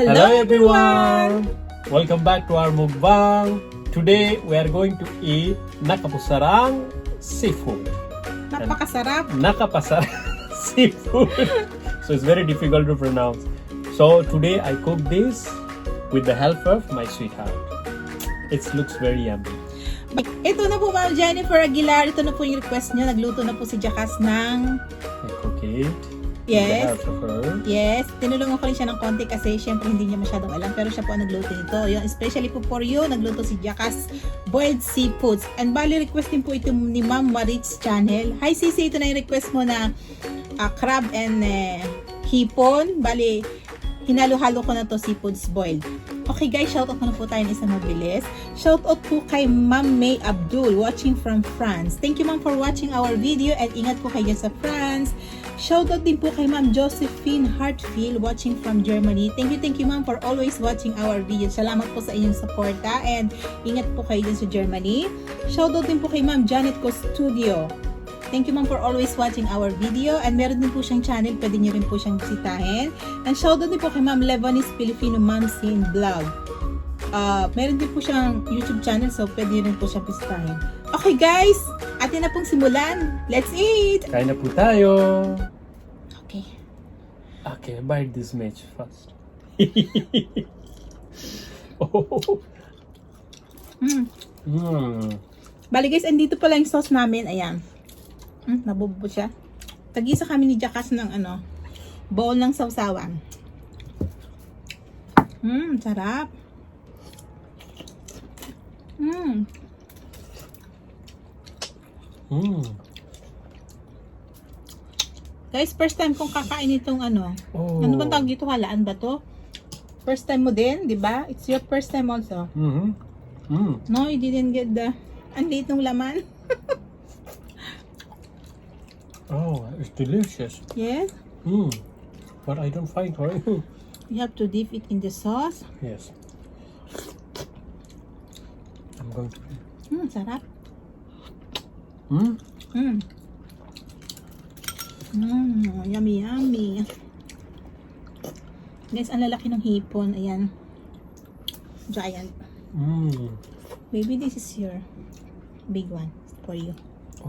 Hello everyone! Welcome back to our mukbang. Today we are going to eat nakapusarang seafood. Nakapasarap seafood. So it's very difficult to pronounce. So today I cook this with the help of my sweetheart. It looks very yummy. Ito na po Ma'am Jennifer Aguilar. Ito na po yung request niyo. Nagluto na po si Jaxxas ng... I cook it. Yes. With the help of her. Yes. Tinulungan ko rin siya ng konti kasi syempre hindi niya masyadong alam. Pero siya po ang nagluto nito. Yung especially po for you, nagluto si Jaxxas boiled seafoods. And bali request din po ito ni Ma'am YTChannel. Hi Sisi, ito na yung request mo na crab and hipon. Bali, hinalo-halo ko na to seafoods boiled. Okay guys, shoutout muna po tayo ng isang mabilis. Shoutout po kay Ma'am May Abdul watching from France. Thank you ma'am for watching our video and ingat po kayo sa France. Shoutout din po kay Ma'am Josephine Hartfield watching from Germany. Thank you ma'am for always watching our video. Salamat po sa inyong suporta and ingat po kayo din sa Germany. Shoutout din po kay Ma'am Janet Costudio. Thank you ma'am for always watching our video and meron din po siyang channel, pwede niyo rin po siyang bisitahin. And shoutout din po kay Ma'am Lebanese Filipino Ma'am Sin Vlog. Meron din po siyang YouTube channel so pwede niyo rin po siyang bisitahin. Okay guys, atin na pong simulan. Let's eat! Kain na po tayo. Okay. Okay, bite this match first. Oh. Bali guys, andito pala yung sauce namin. Ayan. Nabubo siya. Tagisa kami ni Jaxxas ng bowl ng sausawan. Sarap. Guys, first time kong kakain itong ano bang tawag dito? Halaan ba to? First time mo din, di ba? It's your first time also. No, you didn't get the ang liit ng laman. Oh, it's delicious. Yes. But I don't find her. You have to dip it in the sauce. Yes. I'm going to. Sarap. Yummy, yummy. Guys, ang lalaki ng hipon. Ayan. Giant. Maybe this is your big one for you.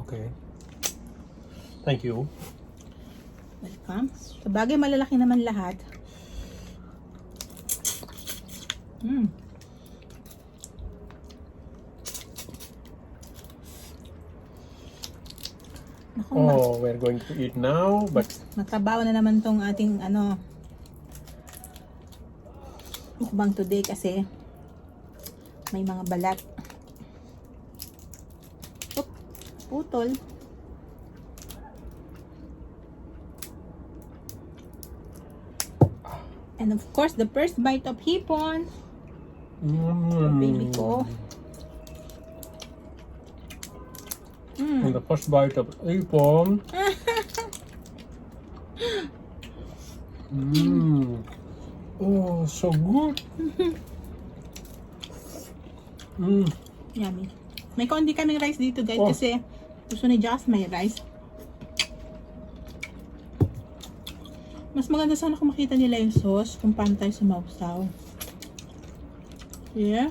Okay. Thank you. Welcome. So, bagay malalaki naman lahat. Oh, we're going to eat now, but matabaw na naman tong ating mukbang today kasi may mga balat. Oop, putol. And of course, the first bite of hipon. Baby ko. And the first bite of hipon. Oh, so good. Yummy. May konti kaming rice dito guys kasi gusto ni Jaxxas may rice. Mas maganda sana kung makita nila yung sauce kung paano tayo sumausaw. Yeah.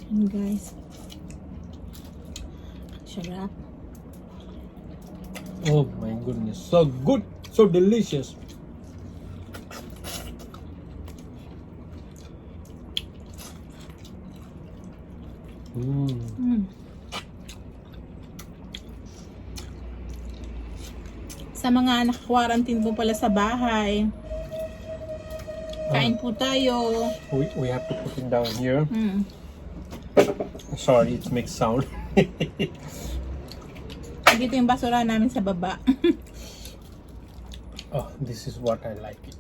And guys. Sarap. Oh my goodness. So good. So delicious. Sa mga naka-quarantine po pala sa bahay, kain po tayo. We have to put it down here. Sorry, it makes sound. Dito yung basura namin sa baba. Oh, this is what I like it.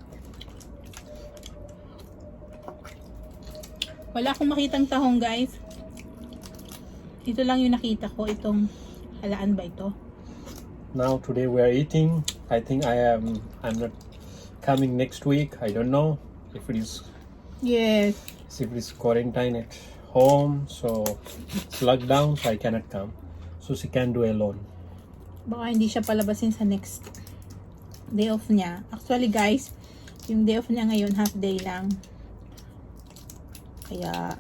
Wala akong makitang tahong guys. Ito lang yung nakita ko. Itong halaan ba ito? Now today we are eating. I think I'm not coming next week. I don't know if it is. Yes. If it is quarantine at home, so it's locked down, so I cannot come. So she can do alone. Baka hindi siya palabasin sa next day off niya. Actually guys, yung day off niya ngayon, half day lang. Kaya,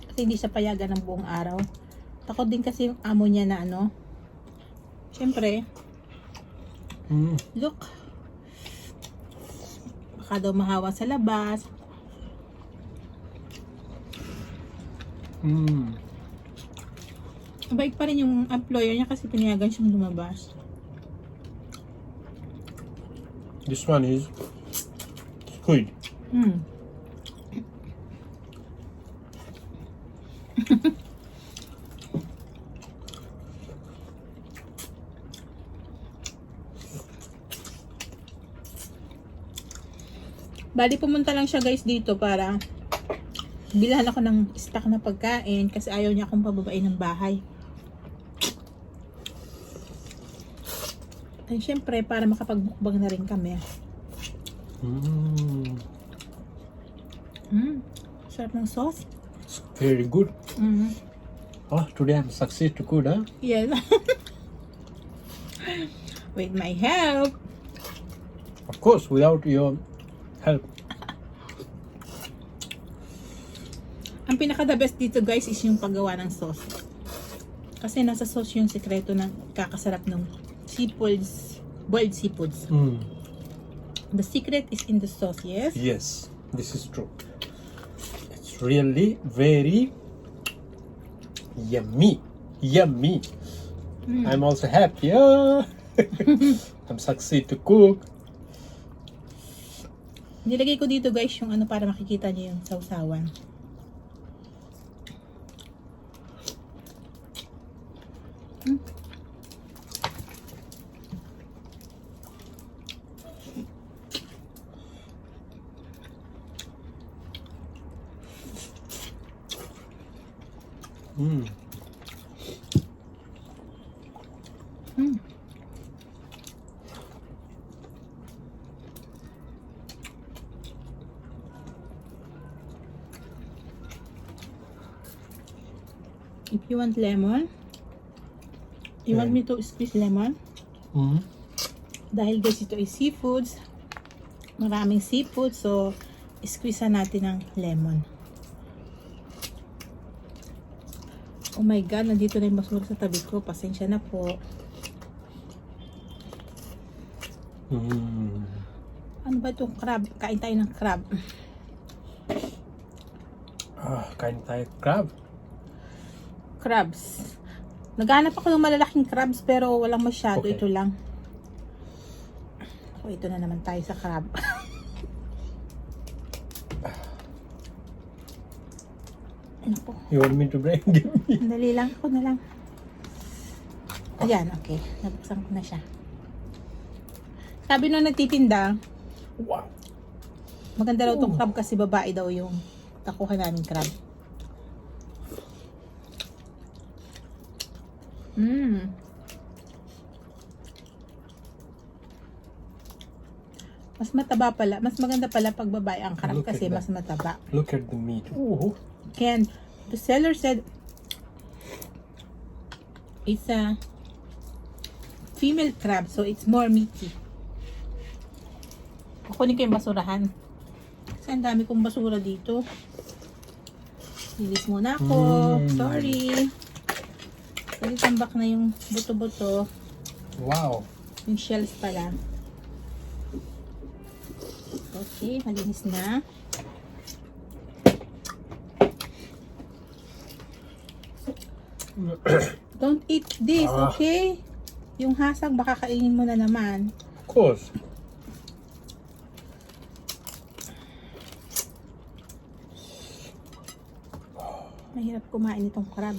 kasi hindi siya payagan ng buong araw. Takot din kasi yung amo niya na ano. Siyempre, look. Baka daw mahawa sa labas. Mabait pa rin yung employer niya kasi pinayagan siyang lumabas. This one is squid. Bali pumunta lang siya guys dito para bilhan ako ng stock na pagkain kasi ayaw niya akong pababain ng bahay. At syempre para makapag-mukbang na rin kami. Sarap ng sauce. It's very good. Oh, today I'm succeed to cook, huh? Yes. With my help. Of course, without your help. Ang pinaka-the best dito guys is yung paggawa ng sauce. Kasi nasa sauce yung sekreto ng kakasarap ng seafoods, boiled seafoods. The secret is in the sauce, yes? Yes, this is true. It's really very yummy. Yummy. I'm also happy. I'm succeed to cook. Nilagay ko dito guys yung ano para makikita niyo yung sausawan. If you want lemon, you want me to squeeze lemon? Dahil guys ito ay seafoods, maraming seafood, so squeeze natin ng lemon. Oh my god, nandito na yung basura sa tabi ko. Pasensya na po. Ano ba itong crab? Kain tayo ng crab. Kain tayo crab. Crabs. Naghanap ako ng malalaking crabs pero walang masyado. Okay. Ito lang. Oh, ito na naman tayo sa crab. Ano po? You want me to bring? Give me. Dali lang. Ako na lang. Ayan, okay. Nabuksan ko na siya. Sabi nung nagtitinda, Wow. maganda daw tong crab kasi babae daw yung nakuha namin crab. Mas mataba pala. Mas maganda pala pag babae ang crab Look kasi at mas mataba. Look at the meat. Ooh. And the seller said it's a female crab so it's more meaty. Kukunin ko yung basurahan. Kasi ang dami kong basura dito. Lilis muna ako. Sorry. Kasi tambak na yung buto-buto. Wow. Yung shells pala. Okay, malinis na. Don't eat this, okay? Yung hasag baka kainin mo na naman. Of course. Mahirap kumain itong crab.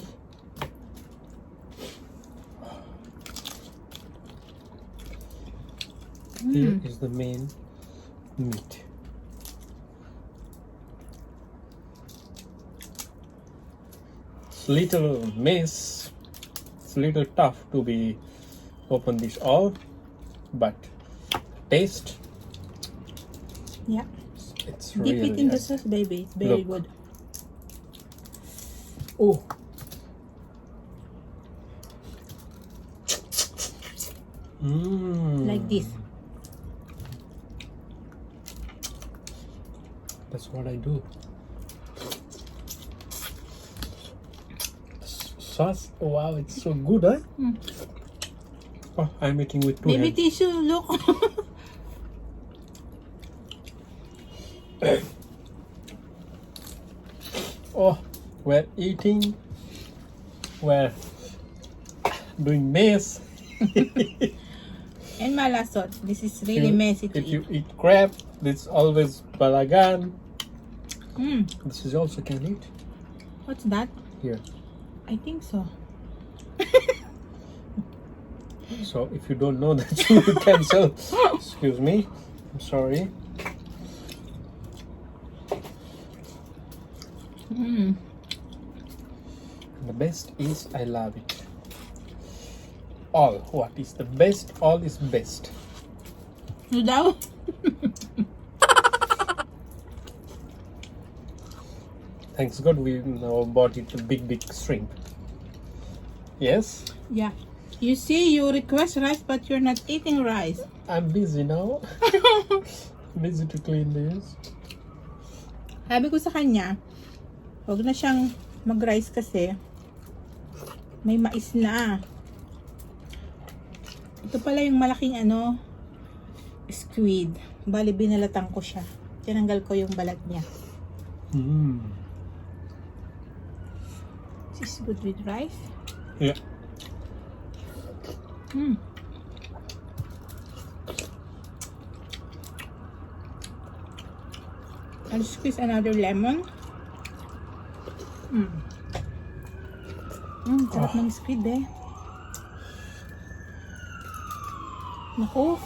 Here is the main meat. It's little mess. It's little tough to be open this all, but taste. Yeah. It's Dip really it in the nice. sauce, baby. It's very Look. good. Oh. Like this. That's what I do. Sauce, wow, it's so good, huh? Oh, I'm eating with two Baby hands. tissue, look. Oh, we're eating. We're doing mess. And malasot. This is really messy to If you eat. eat crab, it's always balagan. Mm. This is also can eat. What's that? Here. I think so. So if you don't know that, you will cancel. Excuse me. I'm sorry. Mm. The best is I love it. All. What is the best? All is best. Ano daw? Thanks God we now bought it a big shrimp. Yes? Yeah. You see, you request rice but you're not eating rice. I'm busy now. Busy to clean this. Sabi ko sa kanya, huwag na siyang mag-rice kasi may mais na. Ito pala yung malaking squid. Bali, binalatan ko siya. Tinanggal ko yung balat niya. This is good with rice. Yeah. I'll squeeze another lemon. Sarap ng squid eh. Naku.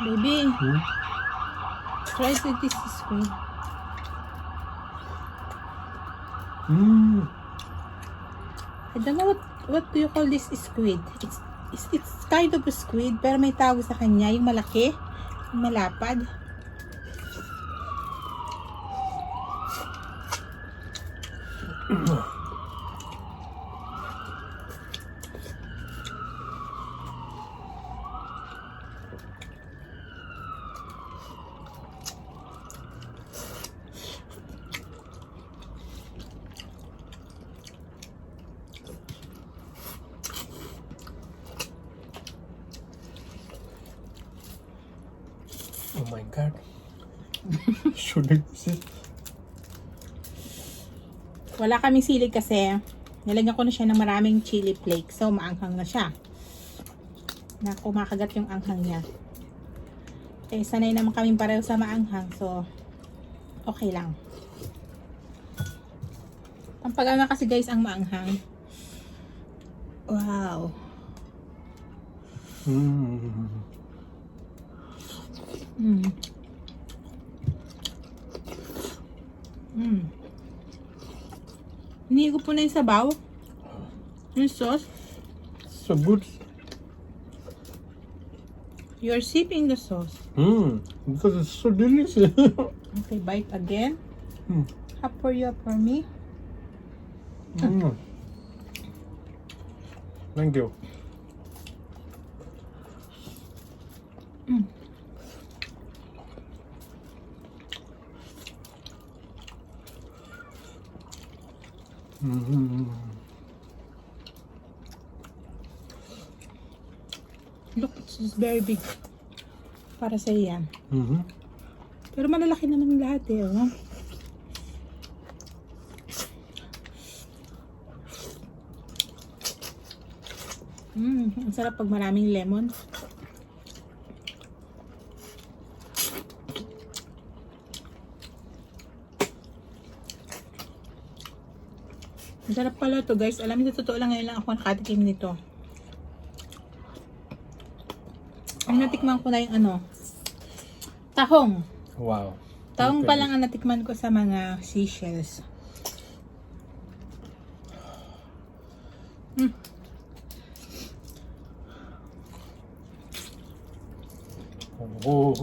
Baby, try with this squid. I don't know what do you call this squid. It's kind of a squid pero may tawag sa kanya yung malaki, yung malapad. Oh my God. Should I see? Wala kaming sili kasi nilagyan ko na siya ng maraming chili flakes. So, maanghang na siya. Na kumakagat yung anghang niya. Eh, sanay naman kaming pareho sa maanghang. So, okay lang. Ang pag-anga kasi guys ang maanghang. Wow. Hinigo po na yung sabaw. Yung sauce. So good. You're sipping the sauce. Because it's so delicious. Okay, bite again. Half for you, half for me. Thank you. Look, it's very big. Para sa yan. Pero malalaki naman yung lahat eh. Oh. Ang sarap pag maraming lemon. Ang sarap pala to guys. Alam niyo, totoo lang ngayon lang ako nakatikim nito. Ang natikman ko na yung tahong. Wow. Tahong pa lang ang natikman ko sa mga seashells. Oh.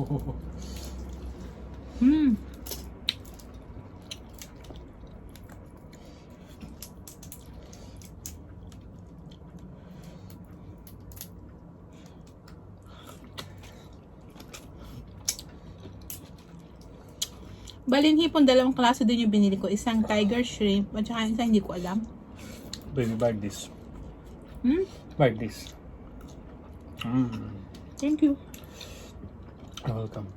Baling hipon, dalawang klase din yung binili ko. Isang tiger shrimp at saka isang hindi ko alam. Baby, bite this. Hmm? Bite this. Thank you. You're welcome.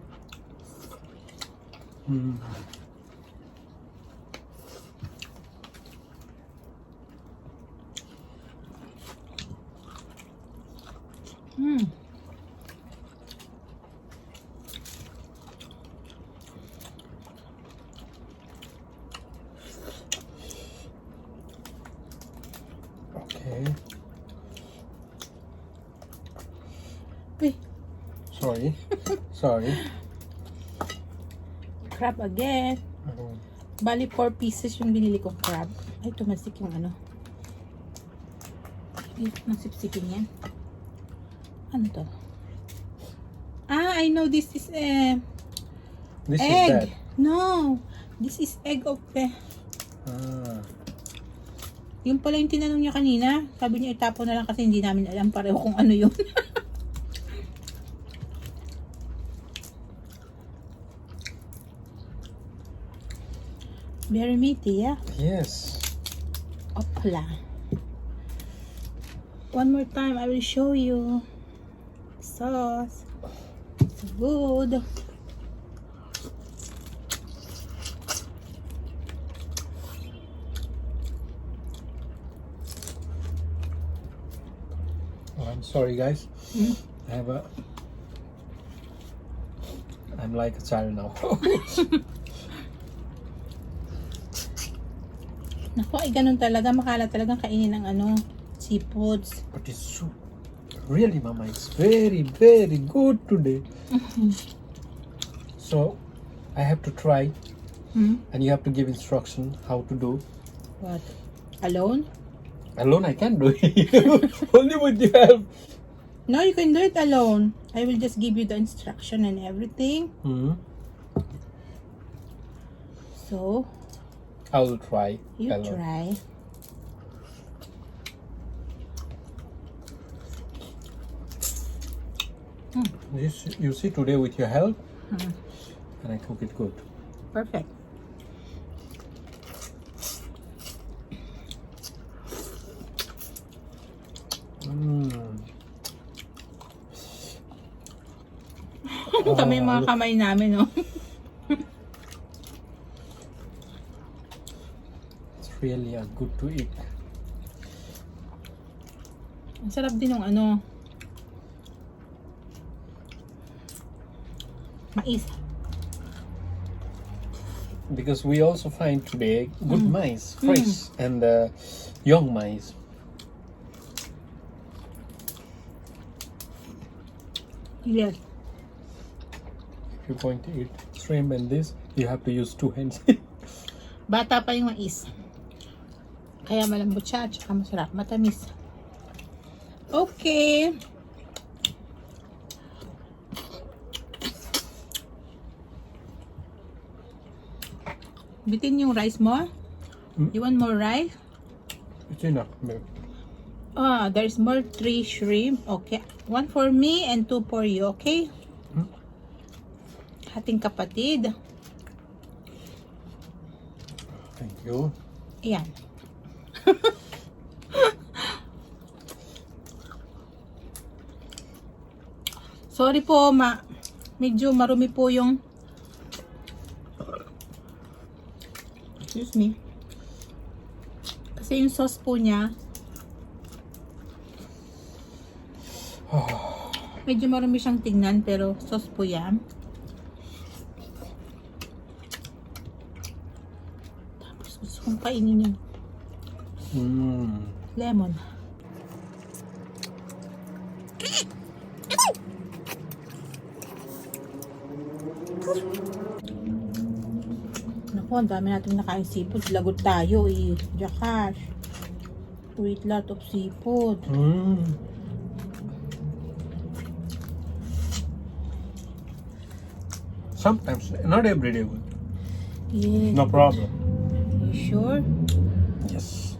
Okay. Uy, Sorry. Sorry. crab again. Bali 4 pieces yung binili kong crab. Ay, tumasik yung ano. Nasipsipin yan. Ano to? Ah, I know this is This is egg. that. No. This is egg of Yung pala yung tinanong niya kanina. Sabi niya itapon na lang kasi hindi namin alam pareho kung ano yun. Very meaty, yeah? Yes. Opla. One more time, I will show you. Sauce. It's good. Oh, I'm sorry, guys. I'm like a child now. Naku, ay ganun talaga. Makala talagang kainin ng ano, seafoods. But it's so really, Mama, it's very, very good today. So I have to try, and you have to give instruction how to do. What? Alone? Alone, I can't do it. Only with your help. No, you can do it alone. I will just give you the instruction and everything. So, I will try. you alone. try. This, you see, today with your help, and I cook it good. Perfect. Kami yung mga kamay namin, no? It's really good to eat. Ang sarap din ng ano, mais. Because we also find today good mice, fresh, and young mice. Yes. If you're going to eat shrimp and this, you have to use 2 hands. Bata pa yung mais. Kaya malambot siya at saka masarap. Matamis. Okay. Bitin yung rice mo. You want more rice? It's enough, babe. Ah, there's more 3 shrimp. Okay. 1 for me and 2 for you. Okay? Ating kapatid. Thank you. Ayan. Sorry po, medyo marumi po yung excuse me. Kasi yung sauce po niya medyo marumi siyang tingnan pero sauce po yan. Tapos gusto kong kainin yung lemon. Naku, ang dami natin nakain seafood. Lagot tayo eh. Jaxxas. We eat lot of seafood. Sometimes, not every day. Yeah. No problem. You sure? Yes.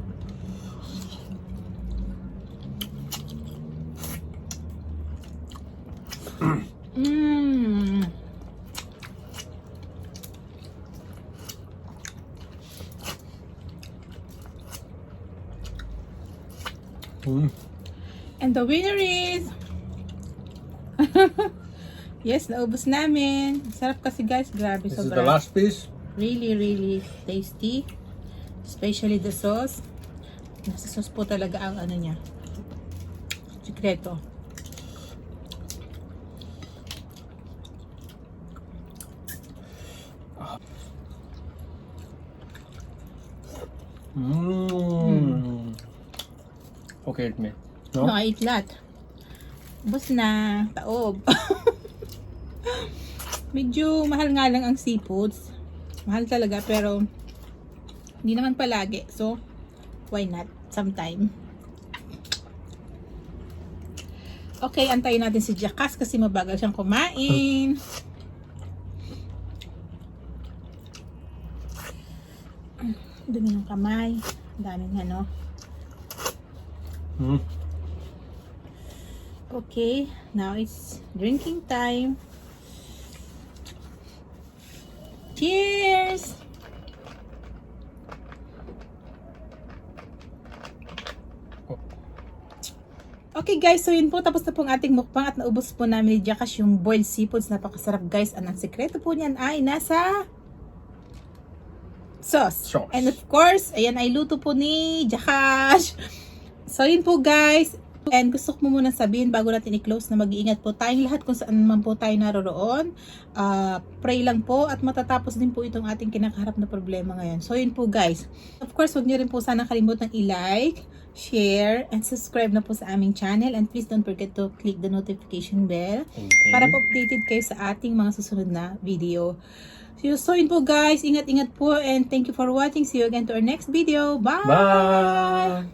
And the winner is... Yes, naubos namin. Sarap kasi guys, grabe. This is the last piece. Really tasty. Especially the sauce. Nasa sauce po talaga ang ano niya. Sikreto. Okay, eat me. No? No, I eat lot. Bus na. Taob. Medyo mahal nga lang ang seafoods. Mahal talaga pero hindi naman palagi. So, why not? Sometime. Okay, antayin natin si jaxxas kasi mabagal siyang kumain. Dumi ng kamay. Daming ano. Okay, now it's drinking time. Cheers! Okay guys, so yun po, tapos na po ang ating mukbang at naubos po namin ni jaxxas yung boiled seafoods. Napakasarap guys. Ang sekreto po niyan ay nasa sauce. And of course, ayan ay luto po ni jaxxas. So yun po guys. And gusto ko muna sabihin bago natin i-close na mag-iingat po tayong lahat kung saan man po tayo naroon. Pray lang po at matatapos din po itong ating kinakaharap na problema ngayon. So yun po guys. Of course, huwag niyo rin po sana kalimutan i-like, share, and subscribe na po sa aming channel. And please don't forget to click the notification bell para po updated kayo sa ating mga susunod na video. So yun po guys. Ingat-ingat po and thank you for watching. See you again to our next video. Bye! Bye!